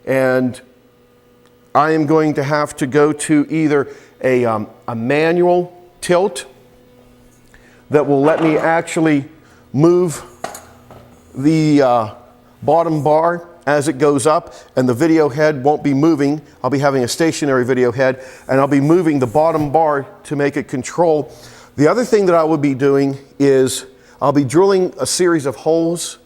and I am going to have to go to either a manual tilt that will let me actually move the bottom bar as it goes up, and the video head won't be moving. I'll be having a stationary video head, and I'll be moving the bottom bar to make it control. The other thing that I will be doing is I'll be drilling a series of holes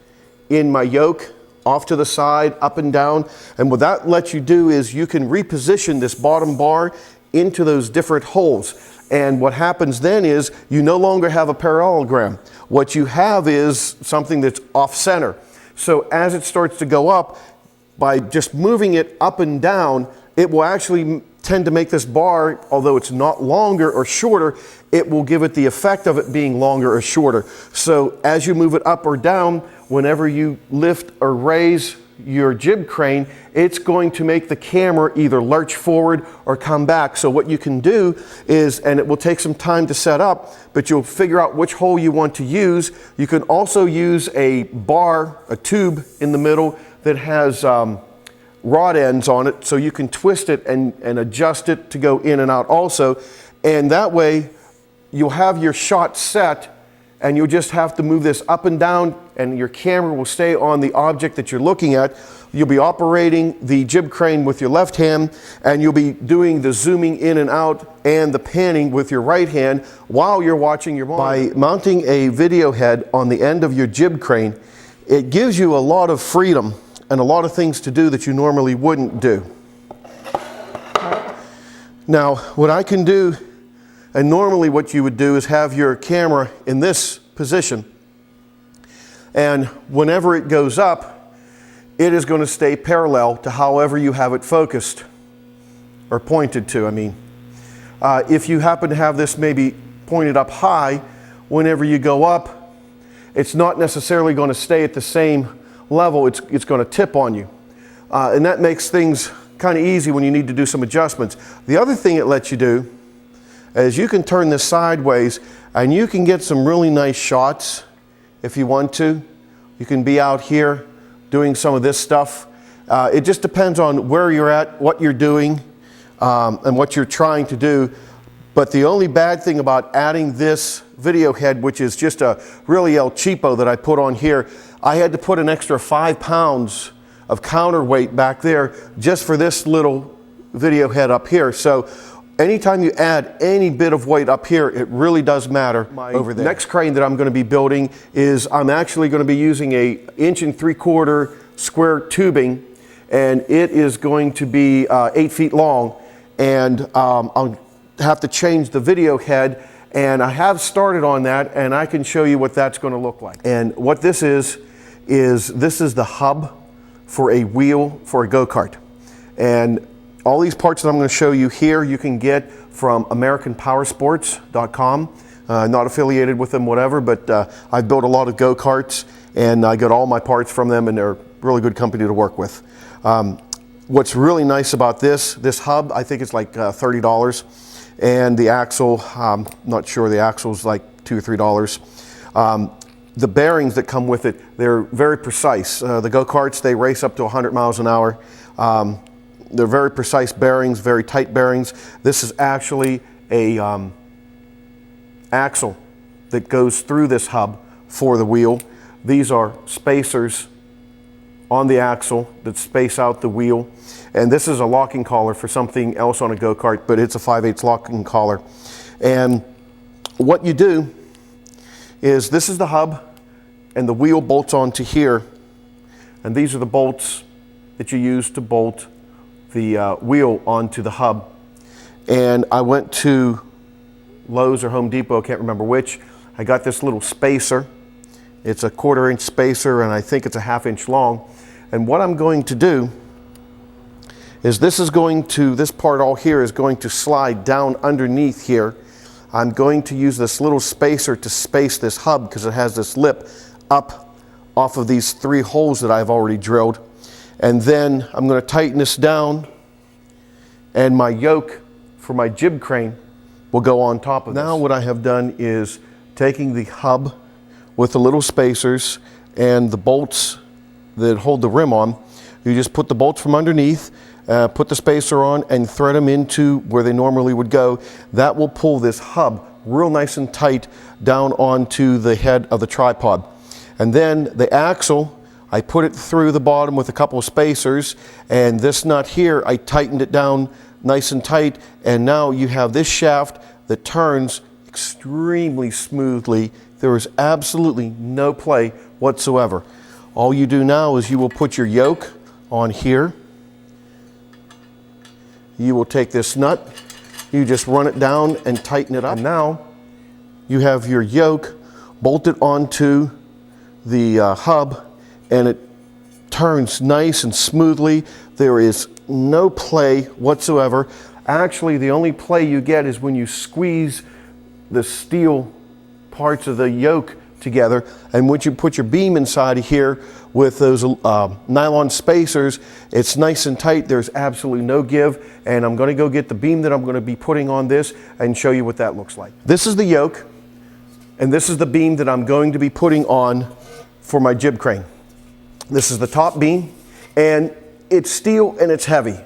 in my yoke, off to the side, up and down, and what that lets you do is you can reposition this bottom bar into those different holes. And what happens then is you no longer have a parallelogram. What you have is something that's off center. So as it starts to go up, by just moving it up and down, it will actually tend to make this bar, although it's not longer or shorter, it will give it the effect of it being longer or shorter. So as you move it up or down, whenever you lift or raise your jib crane, it's going to make the camera either lurch forward or come back. So what you can do is, and it will take some time to set up, but you'll figure out which hole you want to use. You can also use a bar, a tube in the middle that has rod ends on it, so you can twist it and adjust it to go in and out also. And that way you'll have your shot set, and you'll just have to move this up and down, and your camera will stay on the object that you're looking at. You'll be operating the jib crane with your left hand, and you'll be doing the zooming in and out and the panning with your right hand while you're watching your monitor. By mounting a video head on the end of your jib crane, it gives you a lot of freedom and a lot of things to do that you normally wouldn't do. Now, what I can do, and normally what you would do is have your camera in this position, and whenever it goes up, it is going to stay parallel to however you have it focused or pointed to. I mean, if you happen to have this maybe pointed up high, whenever you go up, it's not necessarily going to stay at the same level. It's going to tip on you, and that makes things kind of easy when you need to do some adjustments. The other thing it lets you do is you can turn this sideways, and you can get some really nice shots if you want to. You can be out here doing some of this stuff. It just depends on where you're at, what you're doing, and what you're trying to do. But the only bad thing about adding this video head, which is just a really El Cheapo that I put on here, I had to put an extra 5 pounds of counterweight back there just for this little video head up here. So anytime you add any bit of weight up here, it really does matter over there. Next crane that I'm going to be building is I'm actually going to be using a 1 3/4 square tubing, and it is going to be 8 feet long, and I'll have to change the video head, and I have started on that, and I can show you what that's going to look like. And what this is this is the hub for a wheel for a go-kart. And all these parts that I'm going to show you here, you can get from AmericanPowersports.com. Not affiliated with them, whatever, but I've built a lot of go-karts, and I got all my parts from them, and they're a really good company to work with. What's really nice about this hub, I think it's like $30, and the axle, I'm not sure, the axle's like $2 or $3. The bearings that come with it, they're very precise. The go-karts, they race up to 100 miles an hour. They're very precise bearings, very tight bearings. This is actually a axle that goes through this hub for the wheel. These are spacers on the axle that space out the wheel. And this is a locking collar for something else on a go-kart, but it's a 5/8 locking collar. And what you do is, this is the hub, and the wheel bolts onto here. And these are the bolts that you use to bolt the wheel onto the hub. And I went to Lowe's or Home Depot, I can't remember which. I got this little spacer. It's a 1/4 inch spacer, and I think it's a 1/2 inch long. And what I'm going to do is this part all here is going to slide down underneath here. I'm going to use this little spacer to space this hub because it has this lip up off of these 3 holes that I've already drilled. And then I'm going to tighten this down, and my yoke for my jib crane will go on top of this. Now what I have done is taking the hub with the little spacers and the bolts that hold the rim on, You just put the bolts from underneath, put the spacer on, and thread them into where they normally would go. That will pull this hub real nice and tight down onto the head of the tripod. And then the axle, I put it through the bottom with a couple of spacers, and this nut here, I tightened it down nice and tight, and now you have this shaft that turns extremely smoothly. There is absolutely no play whatsoever. All you do now is you will put your yoke on here. You will take this nut, you just run it down and tighten it up. And now you have your yoke bolted onto the hub, and it turns nice and smoothly. There is no play whatsoever. Actually, the only play you get is when you squeeze the steel parts of the yoke together, and once you put your beam inside of here with those nylon spacers, it's nice and tight. There's absolutely no give, and I'm going to go get the beam that I'm going to be putting on this and show you what that looks like. This is the yoke, and this is the beam that I'm going to be putting on for my jib crane. This is the top beam, and it's steel and it's heavy,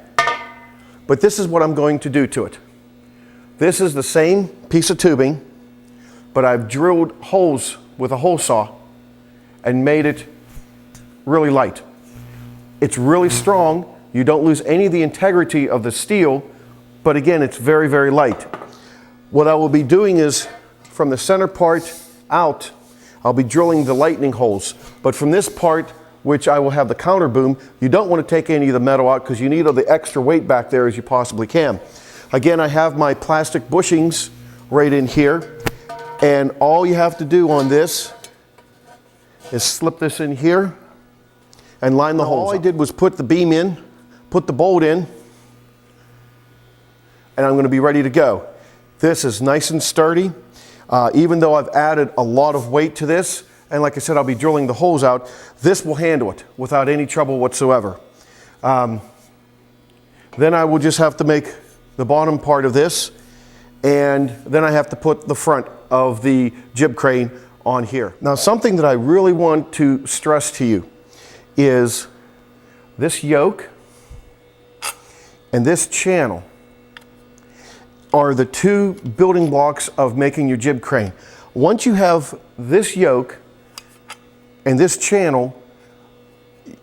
but this is what I'm going to do to it. This is the same piece of tubing, but I've drilled holes with a hole saw and made it really light. It's really strong. You don't lose any of the integrity of the steel, but again, it's very, very light. What I will be doing is from the center part out, I'll be drilling the lightning holes. But from this part, which I will have the counter boom, you don't want to take any of the metal out because you need all the extra weight back there as you possibly can. Again, I have my plastic bushings right in here. And all you have to do on this is slip this in here and line the holes. All I did was put the beam in, put the bolt in, and I'm going to be ready to go. This is nice and sturdy. Even though I've added a lot of weight to this, and like I said, I'll be drilling the holes out, this will handle it without any trouble whatsoever. Then I will just have to make the bottom part of this, and then I have to put the front of the jib crane on here. Now, something that I really want to stress to you is this yoke and this channel are the two building blocks of making your jib crane. Once you have this yoke and this channel,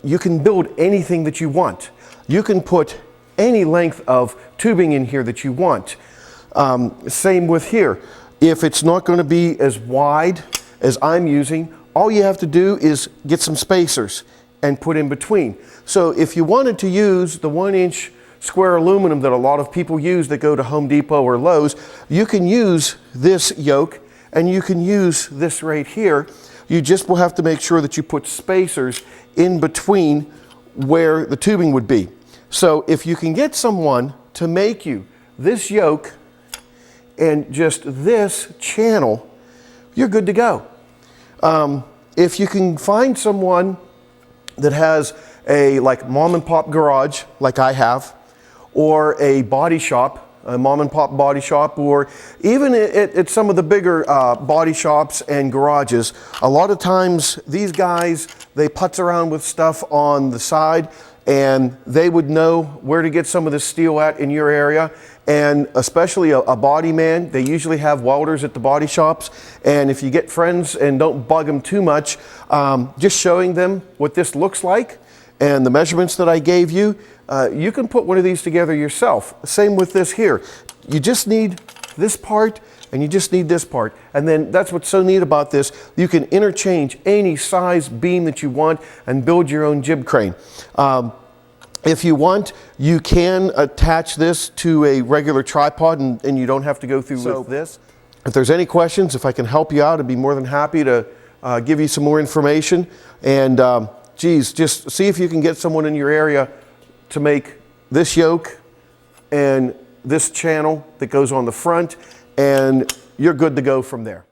you can build anything that you want. You can put any length of tubing in here that you want. Same with here. If it's not going to be as wide as I'm using, all you have to do is get some spacers and put in between. So if you wanted to use the 1-inch square aluminum that a lot of people use that go to Home Depot or Lowe's, you can use this yoke and you can use this right here. You just will have to make sure that you put spacers in between where the tubing would be. So if you can get someone to make you this yoke and just this channel, you're good to go. If you can find someone that has a mom and pop garage like I have, or a body shop, a mom and pop body shop, or even at some of the bigger body shops and garages, a lot of times these guys, they putz around with stuff on the side, and they would know where to get some of this steel at in your area. And especially a body man, they usually have welders at the body shops. And if you get friends and don't bug them too much, just showing them what this looks like and the measurements that I gave you, you can put one of these together yourself. Same with this here. You just need this part and you just need this part. And then that's what's so neat about this. You can interchange any size beam that you want and build your own jib crane. If you want, you can attach this to a regular tripod and you don't have to go through with this. If there's any questions, if I can help you out, I'd be more than happy to give you some more information. And geez, just see if you can get someone in your area to make this yoke and this channel that goes on the front, and you're good to go from there.